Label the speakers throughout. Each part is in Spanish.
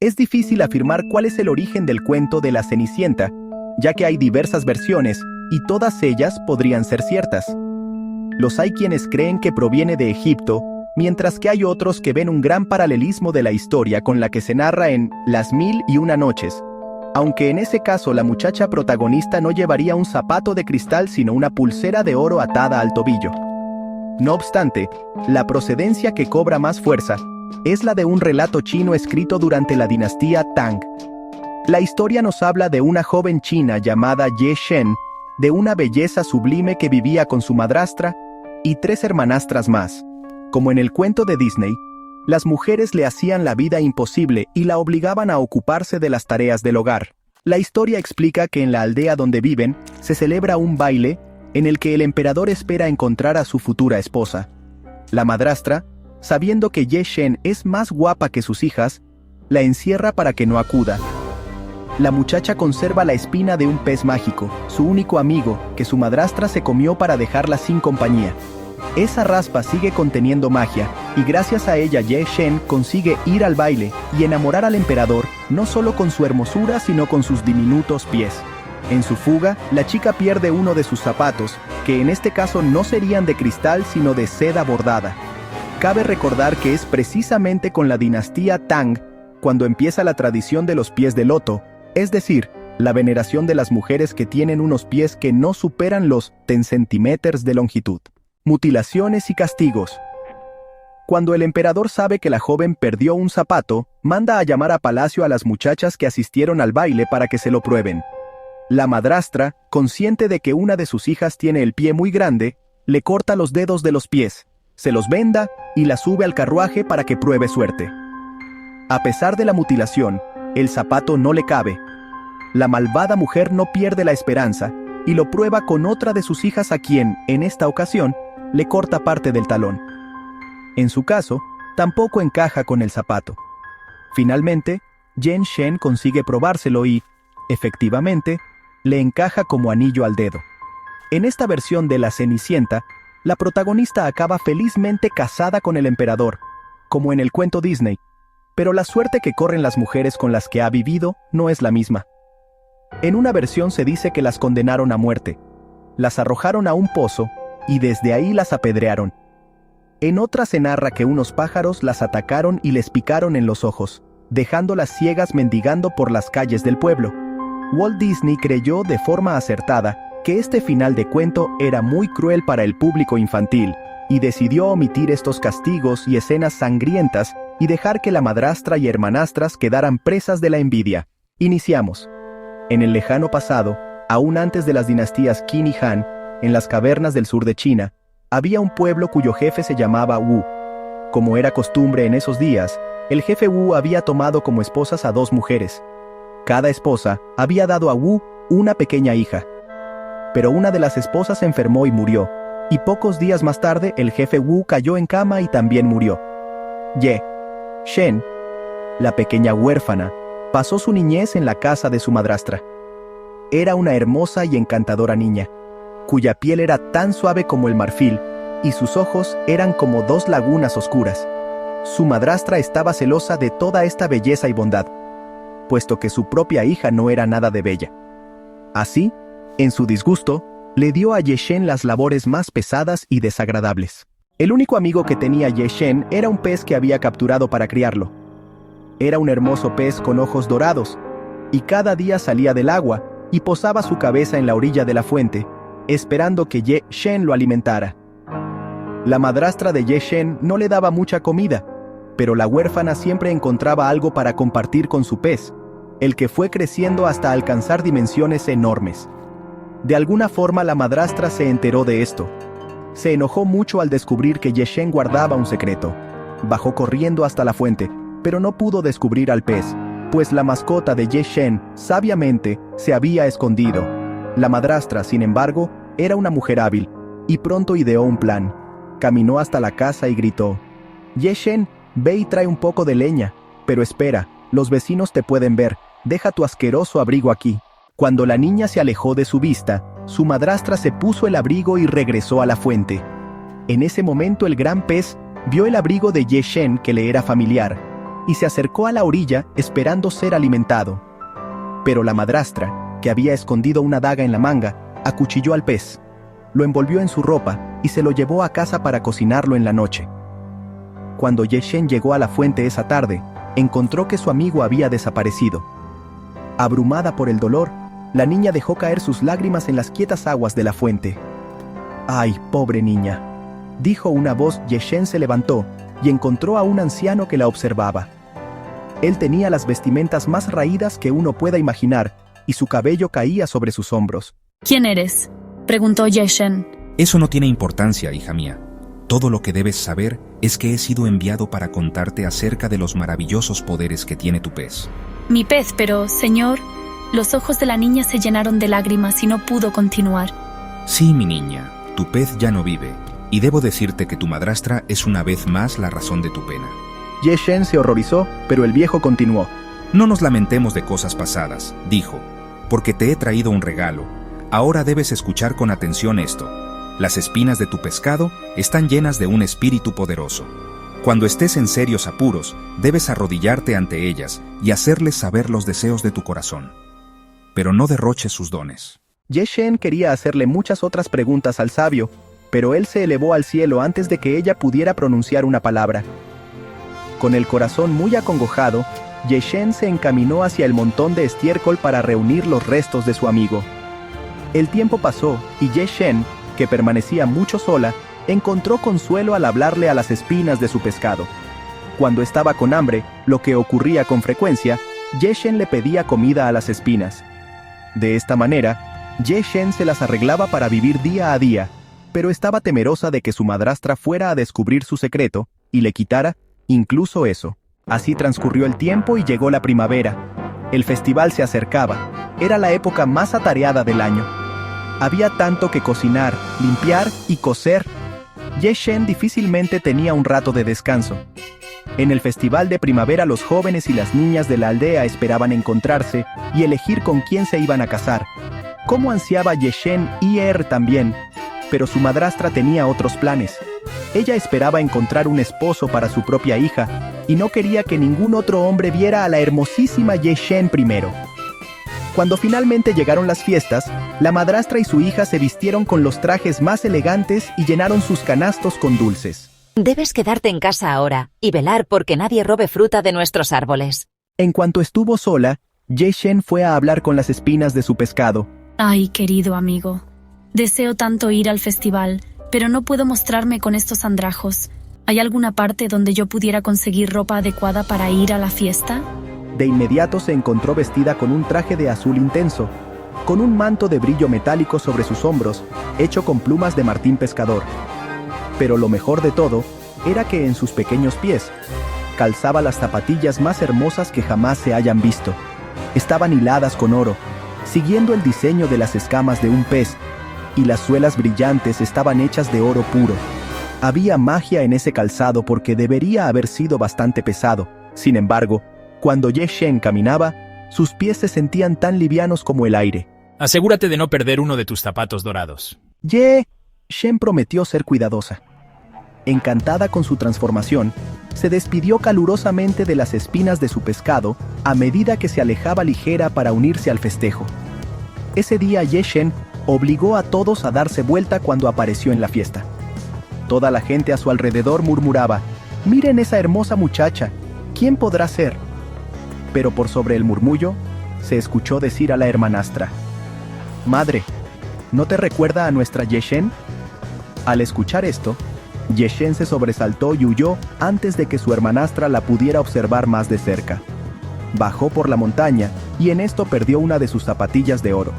Speaker 1: Es difícil afirmar cuál es el origen del cuento de la Cenicienta, ya que hay diversas versiones y todas ellas podrían ser ciertas. Los hay quienes creen que proviene de Egipto, mientras que hay otros que ven un gran paralelismo de la historia con la que se narra en Las Mil y Una Noches, aunque en ese caso la muchacha protagonista no llevaría un zapato de cristal sino una pulsera de oro atada al tobillo. No obstante, la procedencia que cobra más fuerza es la de un relato chino escrito durante la dinastía Tang. La historia nos habla de una joven china llamada Ye Shen, de una belleza sublime que vivía con su madrastra y 3 hermanastras más. Como en el cuento de Disney, las mujeres le hacían la vida imposible y la obligaban a ocuparse de las tareas del hogar. La historia explica que en la aldea donde viven se celebra un baile en el que el emperador espera encontrar a su futura esposa. La madrastra, sabiendo que Ye Shen es más guapa que sus hijas, la encierra para que no acuda. La muchacha conserva la espina de un pez mágico, su único amigo, que su madrastra se comió para dejarla sin compañía. Esa raspa sigue conteniendo magia, y gracias a ella Ye Shen consigue ir al baile y enamorar al emperador, no solo con su hermosura sino con sus diminutos pies. En su fuga, la chica pierde uno de sus zapatos, que en este caso no serían de cristal sino de seda bordada. Cabe recordar que es precisamente con la dinastía Tang cuando empieza la tradición de los pies de loto, es decir, la veneración de las mujeres que tienen unos pies que no superan los 10 centímetros de longitud. Mutilaciones y castigos. Cuando el emperador sabe que la joven perdió un zapato, manda a llamar a palacio a las muchachas que asistieron al baile para que se lo prueben. La madrastra, consciente de que una de sus hijas tiene el pie muy grande, le corta los dedos de los pies, se los venda y la sube al carruaje para que pruebe suerte. A pesar de la mutilación, el zapato no le cabe. La malvada mujer no pierde la esperanza y lo prueba con otra de sus hijas a quien, en esta ocasión, le corta parte del talón. En su caso, tampoco encaja con el zapato. Finalmente, Ye Shen consigue probárselo y, efectivamente, le encaja como anillo al dedo. En esta versión de La Cenicienta, la protagonista acaba felizmente casada con el emperador, como en el cuento Disney, pero la suerte que corren las mujeres con las que ha vivido no es la misma. En una versión se dice que las condenaron a muerte, las arrojaron a un pozo y desde ahí las apedrearon. En otra se narra que unos pájaros las atacaron y les picaron en los ojos, dejándolas ciegas mendigando por las calles del pueblo. Walt Disney creyó de forma acertada que este final de cuento era muy cruel para el público infantil, y decidió omitir estos castigos y escenas sangrientas y dejar que la madrastra y hermanastras quedaran presas de la envidia. Iniciamos. En el lejano pasado, aún antes de las dinastías Qin y Han, en las cavernas del sur de China, había un pueblo cuyo jefe se llamaba Wu. Como era costumbre en esos días, el jefe Wu había tomado como esposas a 2 mujeres. Cada esposa había dado a Wu una pequeña hija. Pero una de las esposas se enfermó y murió, y pocos días más tarde el jefe Wu cayó en cama y también murió. Ye Shen, la pequeña huérfana, pasó su niñez en la casa de su madrastra. Era una hermosa y encantadora niña, cuya piel era tan suave como el marfil, y sus ojos eran como 2 lagunas oscuras. Su madrastra estaba celosa de toda esta belleza y bondad, puesto que su propia hija no era nada de bella. Así, en su disgusto, le dio a Ye Shen las labores más pesadas y desagradables. El único amigo que tenía Ye Shen era un pez que había capturado para criarlo. Era un hermoso pez con ojos dorados, y cada día salía del agua y posaba su cabeza en la orilla de la fuente, esperando que Ye Shen lo alimentara. La madrastra de Ye Shen no le daba mucha comida, pero la huérfana siempre encontraba algo para compartir con su pez, el que fue creciendo hasta alcanzar dimensiones enormes. De alguna forma la madrastra se enteró de esto. Se enojó mucho al descubrir que Ye Shen guardaba un secreto. Bajó corriendo hasta la fuente, pero no pudo descubrir al pez, pues la mascota de Ye Shen, sabiamente, se había escondido. La madrastra, sin embargo, era una mujer hábil, y pronto ideó un plan. Caminó hasta la casa y gritó: «Ye Shen, ve y trae un poco de leña, pero espera, los vecinos te pueden ver, deja tu asqueroso abrigo aquí». Cuando la niña se alejó de su vista, su madrastra se puso el abrigo y regresó a la fuente. En ese momento el gran pez vio el abrigo de Ye Shen que le era familiar, y se acercó a la orilla esperando ser alimentado. Pero la madrastra, que había escondido una daga en la manga, acuchilló al pez, lo envolvió en su ropa y se lo llevó a casa para cocinarlo en la noche. Cuando Ye-Shen llegó a la fuente esa tarde, encontró que su amigo había desaparecido. Abrumada por el dolor, la niña dejó caer sus lágrimas en las quietas aguas de la fuente. «Ay, pobre niña», dijo una voz. Ye-Shen se levantó y encontró a un anciano que la observaba. Él tenía las vestimentas más raídas que uno pueda imaginar y su cabello caía sobre sus hombros.
Speaker 2: «¿Quién eres?», preguntó Ye-Shen.
Speaker 3: «Eso no tiene importancia, hija mía. Todo lo que debes saber es que he sido enviado para contarte acerca de los maravillosos poderes que tiene tu pez».
Speaker 2: «Mi pez, pero, señor...» Los ojos de la niña se llenaron de lágrimas y no pudo continuar.
Speaker 3: «Sí, mi niña, tu pez ya no vive, y debo decirte que tu madrastra es una vez más la razón de tu pena».
Speaker 1: Ye-Shen se horrorizó, pero el viejo continuó.
Speaker 3: «No nos lamentemos de cosas pasadas», dijo, «porque te he traído un regalo. Ahora debes escuchar con atención esto. Las espinas de tu pescado están llenas de un espíritu poderoso. Cuando estés en serios apuros, debes arrodillarte ante ellas y hacerles saber los deseos de tu corazón. Pero no derroches sus dones».
Speaker 1: Ye-Shen quería hacerle muchas otras preguntas al sabio, pero él se elevó al cielo antes de que ella pudiera pronunciar una palabra. Con el corazón muy acongojado, Ye-Shen se encaminó hacia el montón de estiércol para reunir los restos de su amigo. El tiempo pasó y Ye-Shen, que permanecía mucho sola, encontró consuelo al hablarle a las espinas de su pescado. Cuando estaba con hambre, lo que ocurría con frecuencia, Ye-Shen le pedía comida a las espinas. De esta manera, Ye-Shen se las arreglaba para vivir día a día, pero estaba temerosa de que su madrastra fuera a descubrir su secreto y le quitara incluso eso. Así transcurrió el tiempo y llegó la primavera. El festival se acercaba. Era la época más atareada del año. Había tanto que cocinar, limpiar y coser. Ye-Shen difícilmente tenía un rato de descanso. En el festival de primavera los jóvenes y las niñas de la aldea esperaban encontrarse y elegir con quién se iban a casar. Cómo ansiaba Ye-Shen y también, pero su madrastra tenía otros planes. Ella esperaba encontrar un esposo para su propia hija y no quería que ningún otro hombre viera a la hermosísima Ye-Shen primero. Cuando finalmente llegaron las fiestas, la madrastra y su hija se vistieron con los trajes más elegantes y llenaron sus canastos con dulces.
Speaker 4: Debes quedarte en casa ahora y velar porque nadie robe fruta de nuestros árboles.
Speaker 1: En cuanto estuvo sola, Ye-Shen fue a hablar con las espinas de su pescado.
Speaker 2: «Ay, querido amigo, deseo tanto ir al festival, pero no puedo mostrarme con estos andrajos. ¿Hay alguna parte donde yo pudiera conseguir ropa adecuada para ir a la fiesta?»
Speaker 1: De inmediato se encontró vestida con un traje de azul intenso, con un manto de brillo metálico sobre sus hombros, hecho con plumas de martín pescador. Pero lo mejor de todo era que en sus pequeños pies calzaba las zapatillas más hermosas que jamás se hayan visto. Estaban hiladas con oro, siguiendo el diseño de las escamas de un pez, y las suelas brillantes estaban hechas de oro puro. Había magia en ese calzado porque debería haber sido bastante pesado. Sin embargo, cuando Ye-Shen caminaba, sus pies se sentían tan livianos como el aire.
Speaker 5: «Asegúrate de no perder uno de tus zapatos dorados».
Speaker 1: Ye-Shen prometió ser cuidadosa. Encantada con su transformación, se despidió calurosamente de las espinas de su pescado a medida que se alejaba ligera para unirse al festejo. Ese día Ye-Shen obligó a todos a darse vuelta cuando apareció en la fiesta. Toda la gente a su alrededor murmuraba: «Miren esa hermosa muchacha, ¿quién podrá ser?». Pero por sobre el murmullo, se escuchó decir a la hermanastra: «Madre, ¿no te recuerda a nuestra Ye-Shen?». Al escuchar esto, Ye-Shen se sobresaltó y huyó antes de que su hermanastra la pudiera observar más de cerca. Bajó por la montaña y en esto perdió una de sus zapatillas de oro.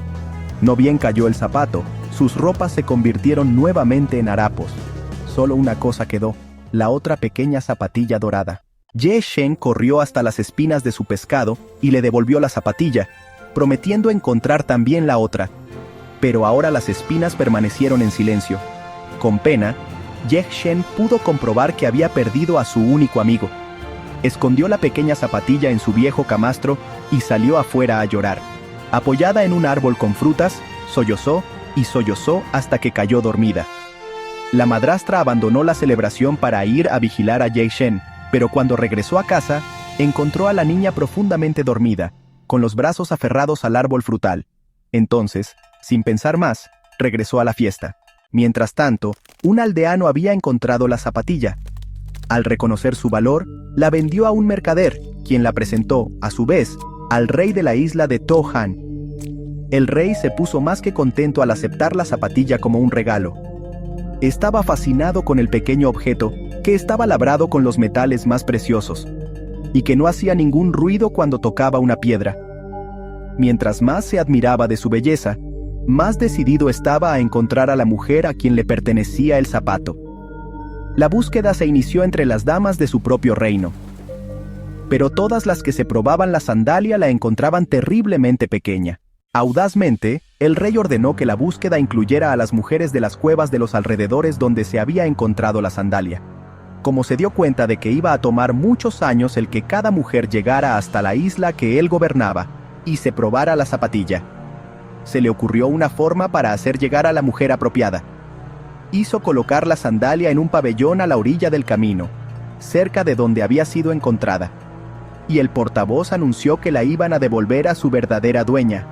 Speaker 1: No bien cayó el zapato, sus ropas se convirtieron nuevamente en harapos. Solo una cosa quedó, la otra pequeña zapatilla dorada. Ye-Shen corrió hasta las espinas de su pescado y le devolvió la zapatilla, prometiendo encontrar también la otra. Pero ahora las espinas permanecieron en silencio. Con pena, Ye-Shen pudo comprobar que había perdido a su único amigo. Escondió la pequeña zapatilla en su viejo camastro y salió afuera a llorar. Apoyada en un árbol con frutas, sollozó hasta que cayó dormida. La madrastra abandonó la celebración para ir a vigilar a Ye-Shen, pero cuando regresó a casa, encontró a la niña profundamente dormida, con los brazos aferrados al árbol frutal. Entonces, sin pensar más, regresó a la fiesta. Mientras tanto, un aldeano había encontrado la zapatilla. Al reconocer su valor, la vendió a un mercader, quien la presentó, a su vez, al rey de la isla de Tohan. El rey se puso más que contento al aceptar la zapatilla como un regalo. Estaba fascinado con el pequeño objeto, que estaba labrado con los metales más preciosos, y que no hacía ningún ruido cuando tocaba una piedra. Mientras más se admiraba de su belleza, más decidido estaba a encontrar a la mujer a quien le pertenecía el zapato. La búsqueda se inició entre las damas de su propio reino. Pero todas las que se probaban la sandalia la encontraban terriblemente pequeña. Audazmente, el rey ordenó que la búsqueda incluyera a las mujeres de las cuevas de los alrededores donde se había encontrado la sandalia. Como se dio cuenta de que iba a tomar muchos años el que cada mujer llegara hasta la isla que él gobernaba y se probara la zapatilla, se le ocurrió una forma para hacer llegar a la mujer apropiada. Hizo colocar la sandalia en un pabellón a la orilla del camino, cerca de donde había sido encontrada, y el portavoz anunció que la iban a devolver a su verdadera dueña.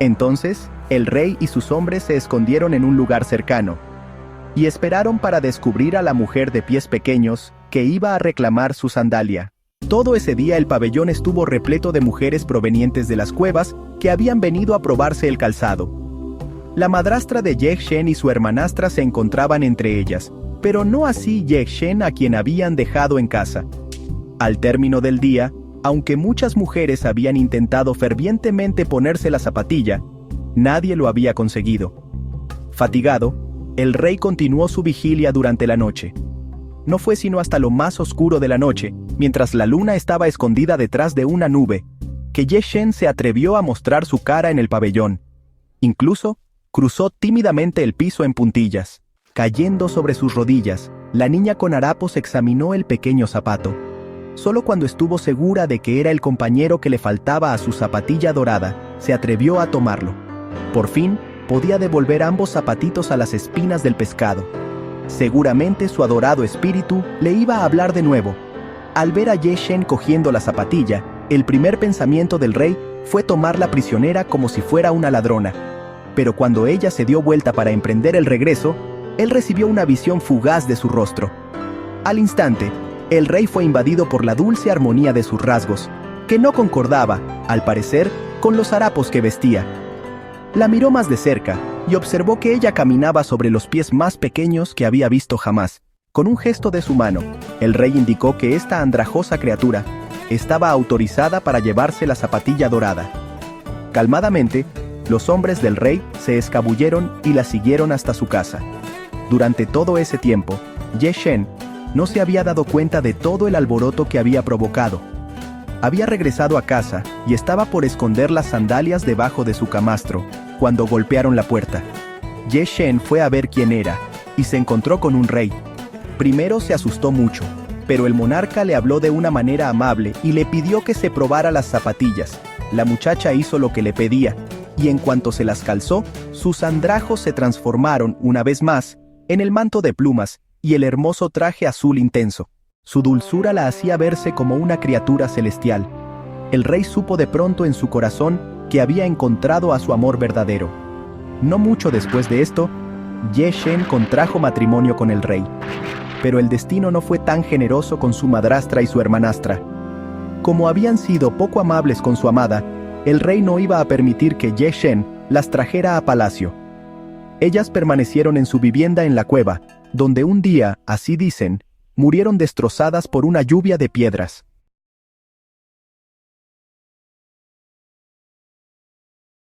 Speaker 1: Entonces, el rey y sus hombres se escondieron en un lugar cercano, y esperaron para descubrir a la mujer de pies pequeños, que iba a reclamar su sandalia. Todo ese día el pabellón estuvo repleto de mujeres provenientes de las cuevas que habían venido a probarse el calzado. La madrastra de Yekshen y su hermanastra se encontraban entre ellas, pero no así Yekshen, a quien habían dejado en casa. Al término del día, aunque muchas mujeres habían intentado fervientemente ponerse la zapatilla, nadie lo había conseguido. Fatigado, el rey continuó su vigilia durante la noche. No fue sino hasta lo más oscuro de la noche, mientras la luna estaba escondida detrás de una nube, que Yekshen se atrevió a mostrar su cara en el pabellón. Incluso, cruzó tímidamente el piso en puntillas. Cayendo sobre sus rodillas, la niña con harapos examinó el pequeño zapato. Solo cuando estuvo segura de que era el compañero que le faltaba a su zapatilla dorada, se atrevió a tomarlo. Por fin, podía devolver ambos zapatitos a las espinas del pescado. Seguramente su adorado espíritu le iba a hablar de nuevo. Al ver a Yekshen cogiendo la zapatilla, el primer pensamiento del rey fue tomarla prisionera como si fuera una ladrona. Pero cuando ella se dio vuelta para emprender el regreso, él recibió una visión fugaz de su rostro. Al instante, el rey fue invadido por la dulce armonía de sus rasgos, que no concordaba, al parecer, con los harapos que vestía. La miró más de cerca y observó que ella caminaba sobre los pies más pequeños que había visto jamás. Con un gesto de su mano, el rey indicó que esta andrajosa criatura estaba autorizada para llevarse la zapatilla dorada. Calmadamente, los hombres del rey se escabulleron y la siguieron hasta su casa. Durante todo ese tiempo, Yekshen no se había dado cuenta de todo el alboroto que había provocado. Había regresado a casa y estaba por esconder las sandalias debajo de su camastro, cuando golpearon la puerta. Yekshen fue a ver quién era, y se encontró con un rey. Primero se asustó mucho, pero el monarca le habló de una manera amable y le pidió que se probara las zapatillas. La muchacha hizo lo que le pedía, y en cuanto se las calzó, sus andrajos se transformaron, una vez más, en el manto de plumas y el hermoso traje azul intenso. Su dulzura la hacía verse como una criatura celestial. El rey supo de pronto en su corazón que había encontrado a su amor verdadero. No mucho después de esto, Yekshen contrajo matrimonio con el rey. Pero el destino no fue tan generoso con su madrastra y su hermanastra. Como habían sido poco amables con su amada, el rey no iba a permitir que Yekshen las trajera a palacio. Ellas permanecieron en su vivienda en la cueva, donde un día, así dicen, murieron destrozadas por una lluvia de piedras.